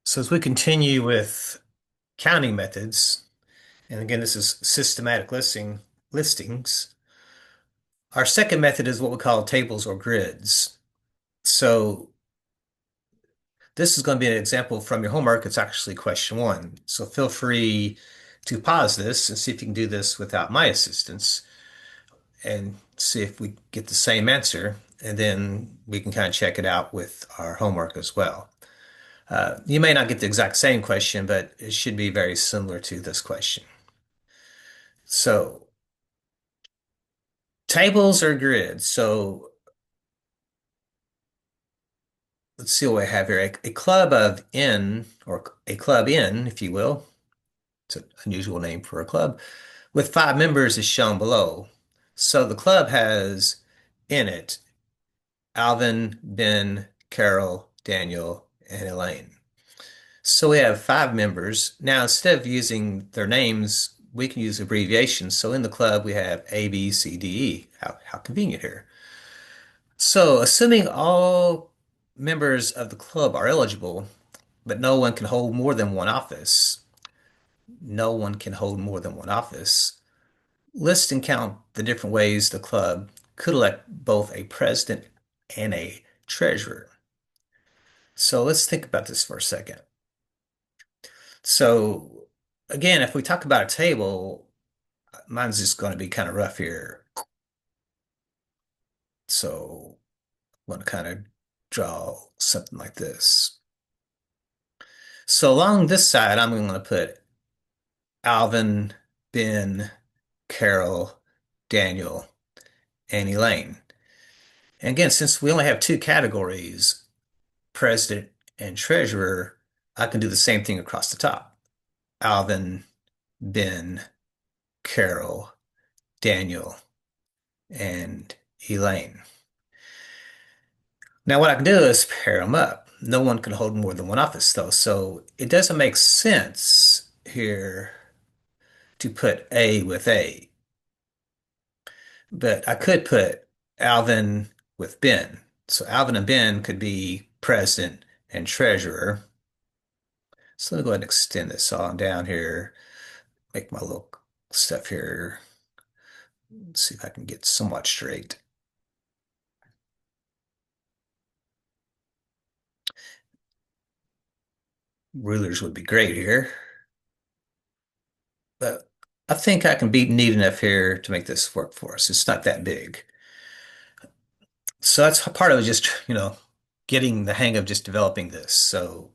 So as we continue with counting methods, and again, this is systematic listings, our second method is what we call tables or grids. So this is going to be an example from your homework. It's actually question one. So feel free to pause this and see if you can do this without my assistance and see if we get the same answer. And then we can kind of check it out with our homework as well. You may not get the exact same question, but it should be very similar to this question. So tables or grids. So let's see what I have here. A club of N, or a club N, if you will. It's an unusual name for a club, with five members is shown below. So the club has in it Alvin, Ben, Carol, Daniel, and Elaine. So we have five members. Now, instead of using their names, we can use abbreviations. So in the club, we have A, B, C, D, E. How convenient here. So, assuming all members of the club are eligible, but no one can hold more than one office, no one can hold more than one office. List and count the different ways the club could elect both a president and a treasurer. So, let's think about this for a second. So, again, if we talk about a table, mine's just going to be kind of rough here. So, I'm going to kind of draw something like this. So along this side, I'm going to put Alvin, Ben, Carol, Daniel, and Elaine. And again, since we only have two categories, president and treasurer, I can do the same thing across the top. Alvin, Ben, Carol, Daniel, and Elaine. Now, what I can do is pair them up. No one can hold more than one office, though, so it doesn't make sense here to put A with A. But I could put Alvin with Ben. So Alvin and Ben could be president and treasurer. So let me go ahead and extend this on down here, make my little stuff here. Let's see if I can get somewhat straight. Rulers would be great here. But I think I can be neat enough here to make this work for us. It's not that big. So that's part of it, just, getting the hang of just developing this. So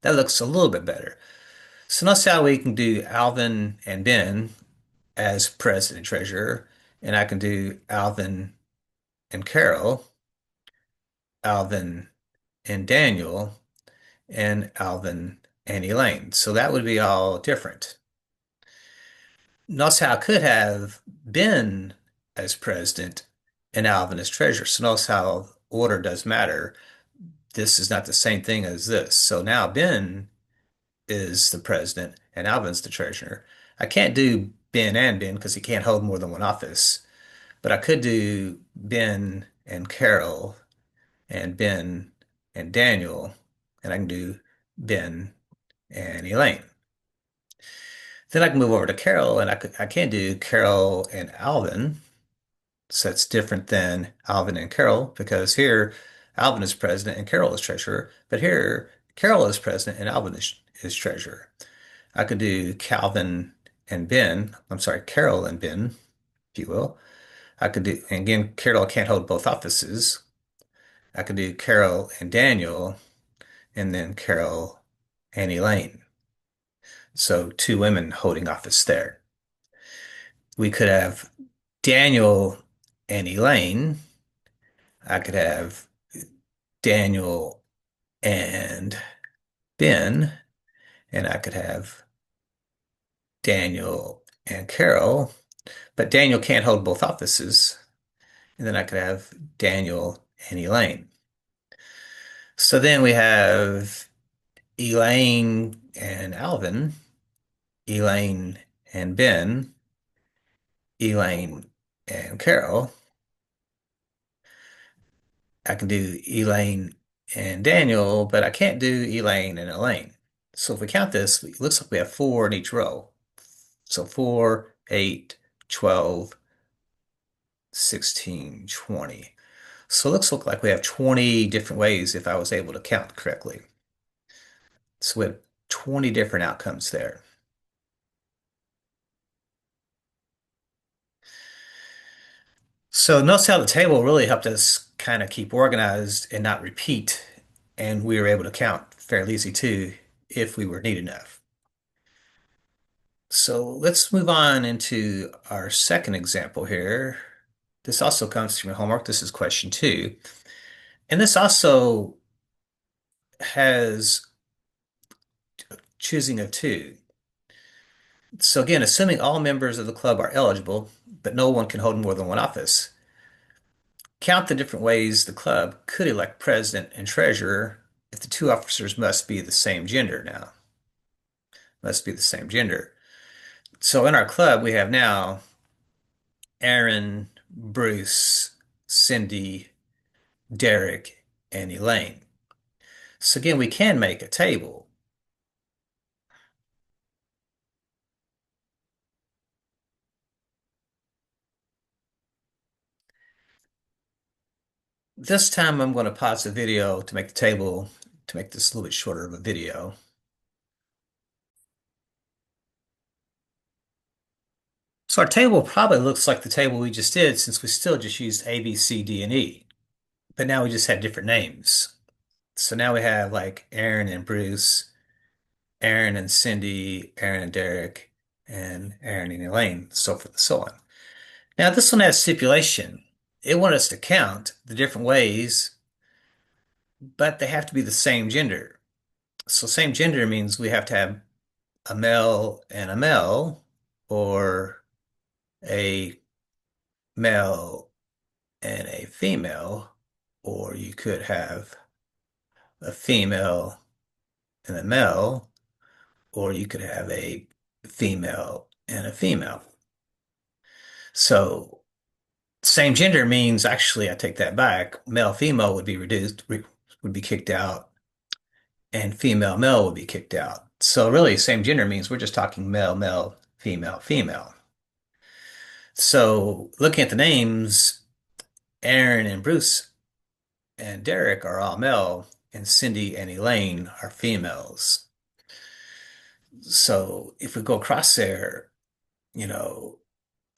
that looks a little bit better. So notice how we can do Alvin and Ben as president and treasurer, and I can do Alvin and Carol, Alvin and Daniel, and Alvin and Elaine. So that would be all different. Notice how I could have Ben as president and Alvin as treasurer. So notice how order does matter. This is not the same thing as this. So now Ben is the president and Alvin's the treasurer. I can't do Ben and Ben because he can't hold more than one office. But I could do Ben and Carol and Ben and Daniel, and I can do Ben and Elaine. Then I can move over to Carol, and I can do Carol and Alvin. So that's different than Alvin and Carol because here Alvin is president and Carol is treasurer, but here Carol is president and Alvin is treasurer. I could do Calvin and Ben, I'm sorry, Carol and Ben, if you will. I could do, and again, Carol can't hold both offices. I could do Carol and Daniel, and then Carol and Elaine. So two women holding office there. We could have Daniel and Elaine. I could have Daniel and Ben, and I could have Daniel and Carol, but Daniel can't hold both offices. And then I could have Daniel and Elaine. So then we have Elaine and Alvin, Elaine and Ben, Elaine and Carol. I can do Elaine and Daniel, but I can't do Elaine and Elaine. So if we count this, it looks like we have four in each row. So 4, 8, 12, 16, 20. So it looks like we have 20 different ways if I was able to count correctly. So we have 20 different outcomes there. So notice how the table really helped us kind of keep organized and not repeat. And we were able to count fairly easy too if we were neat enough. So let's move on into our second example here. This also comes from your homework. This is question two. And this also has choosing of two. So again, assuming all members of the club are eligible, but no one can hold more than one office, count the different ways the club could elect president and treasurer if the two officers must be the same gender now. Must be the same gender. So in our club, we have now Aaron, Bruce, Cindy, Derek, and Elaine. So again, we can make a table. This time I'm going to pause the video to make the table, to make this a little bit shorter of a video. So our table probably looks like the table we just did since we still just used A, B, C, D, and E. But now we just had different names. So now we have like Aaron and Bruce, Aaron and Cindy, Aaron and Derek, and Aaron and Elaine, so forth and so on. Now this one has stipulation. It wants us to count the different ways, but they have to be the same gender. So same gender means we have to have a male, or a male and a female, or you could have a female and a male, or you could have a female and a female. So same gender means actually, I take that back. Male female would be reduced, would be kicked out, and female male would be kicked out. So really, same gender means we're just talking male male, female female. So looking at the names, Aaron and Bruce and Derek are all male, and Cindy and Elaine are females. So if we go across there, you know,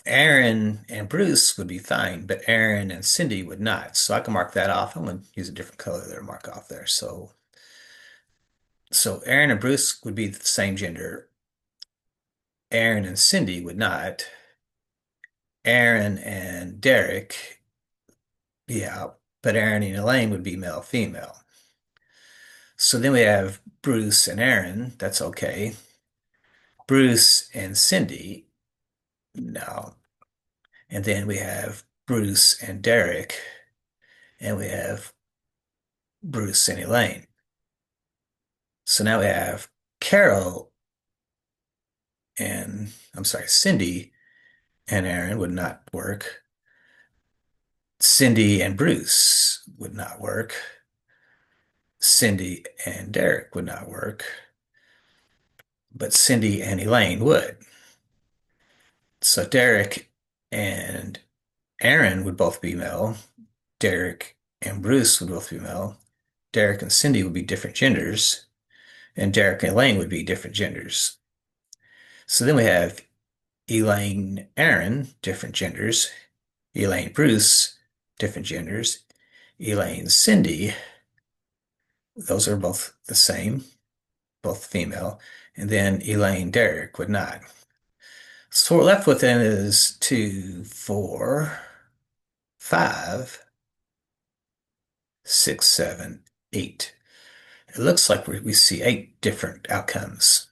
Aaron and Bruce would be fine, but Aaron and Cindy would not. So I can mark that off. I'm going to use a different color there to mark off there. So Aaron and Bruce would be the same gender. Aaron and Cindy would not. Aaron and Derek, yeah, but Aaron and Elaine would be male, female. So then we have Bruce and Aaron. That's okay. Bruce and Cindy, no. And then we have Bruce and Derek, and we have Bruce and Elaine. So now we have Carol and, I'm sorry, Cindy and Aaron would not work. Cindy and Bruce would not work. Cindy and Derek would not work. But Cindy and Elaine would. So Derek and Aaron would both be male. Derek and Bruce would both be male. Derek and Cindy would be different genders. And Derek and Elaine would be different genders. So then we have Elaine, Aaron, different genders. Elaine, Bruce, different genders. Elaine, Cindy, those are both the same, both female. And then Elaine, Derek would not. So what we're left with then is 2, 4, 5, 6, 7, 8. It looks like we see 8 different outcomes.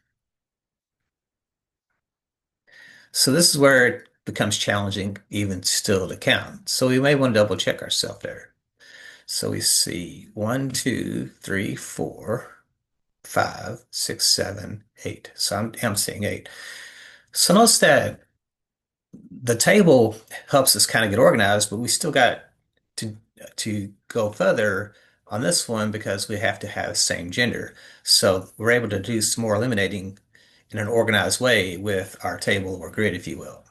So this is where it becomes challenging even still to count. So we may want to double check ourselves there. So we see 1, 2, 3, 4, 5, 6, 7, 8. So I'm seeing 8. So notice that the table helps us kind of get organized, but we still got to go further On this one, because we have to have same gender, so we're able to do some more eliminating in an organized way with our table or grid, if you will.